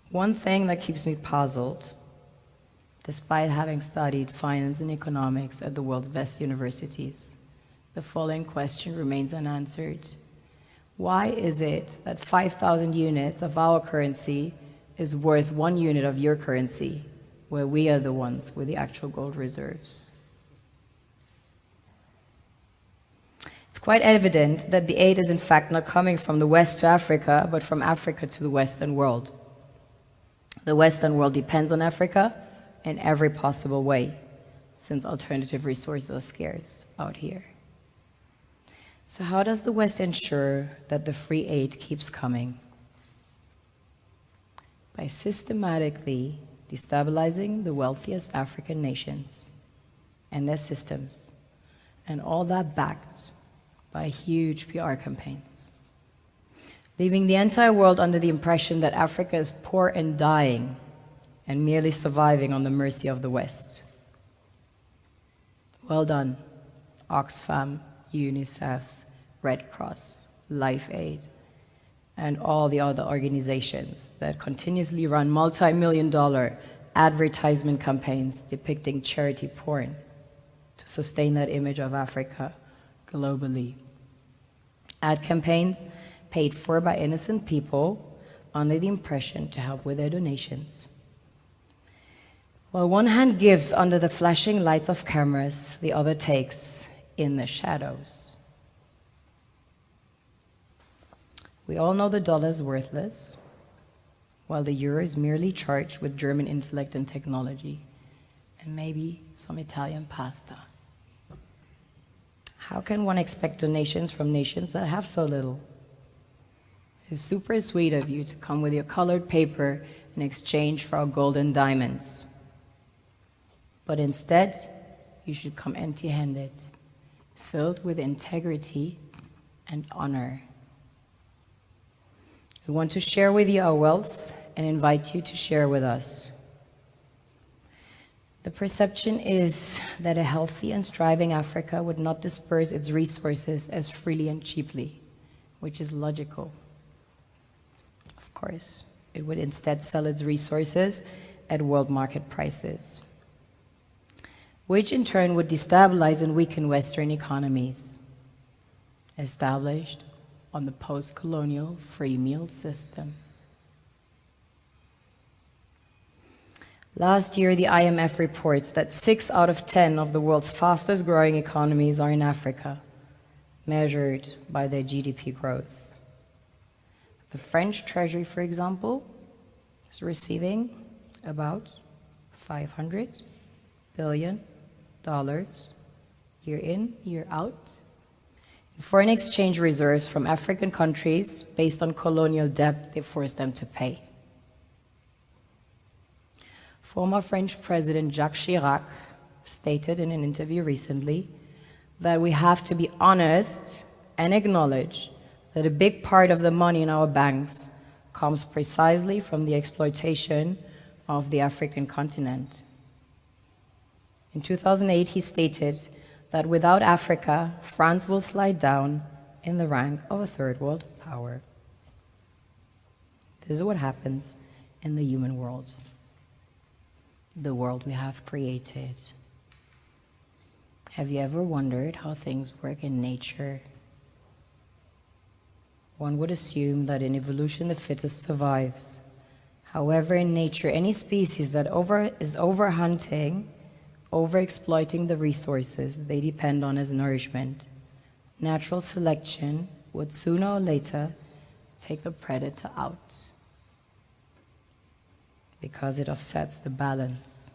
One thing that keeps me puzzled, despite having studied finance and economics at the world's best universities, the following question remains unanswered. Why is it that 5,000 units of our currency is worth 1 unit of your currency, where we are the ones with the actual gold reserves? It's quite evident that the aid is in fact not coming from the West to Africa, but from Africa to the Western world. The Western world depends on Africa in every possible way, since alternative resources are scarce out here. So how does the West ensure that the free aid keeps coming? By systematically destabilizing the wealthiest African nations and their systems, and all that backed by huge PR campaigns, leaving the entire world under the impression that Africa is poor and dying and merely surviving on the mercy of the West. Well done, Oxfam, UNICEF, Red Cross, Life Aid, and all the other organizations that continuously run multi-million-dollar advertisement campaigns depicting charity porn to sustain that image of Africa globally. Ad campaigns paid for by innocent people under the impression to help with their donations. While one hand gives under the flashing lights of cameras, the other takes in the shadows. We all know the dollar is worthless, while the euro is merely charged with German intellect and technology, and maybe some Italian pasta. How can one expect donations from nations that have so little? It's super sweet of you to come with your colored paper in exchange for our gold and diamonds. But instead, you should come empty-handed, filled with integrity and honor. We want to share with you our wealth and invite you to share with us. The perception is that a healthy and striving Africa would not disperse its resources as freely and cheaply, which is logical. Of course, it would instead sell its resources at world market prices, which in turn would destabilize and weaken Western economies, established on the post-colonial free meal system. Last year, the IMF reports that 6 out of 10 of the world's fastest growing economies are in Africa, measured by their GDP growth. The French Treasury, for example, is receiving about $500 billion year in, year out, in foreign exchange reserves from African countries based on colonial debt they forced them to pay. Former French President Jacques Chirac stated in an interview recently that we have to be honest and acknowledge that a big part of the money in our banks comes precisely from the exploitation of the African continent. In 2008, he stated that without Africa, France will slide down in the rank of a third world power. This is what happens in the human world, the world we have created. Have you ever wondered how things work in nature? One would assume that in evolution the fittest survives. However, in nature, any species that is overhunting, overexploiting the resources they depend on as nourishment, natural selection would sooner or later take the predator out, because it offsets the balance.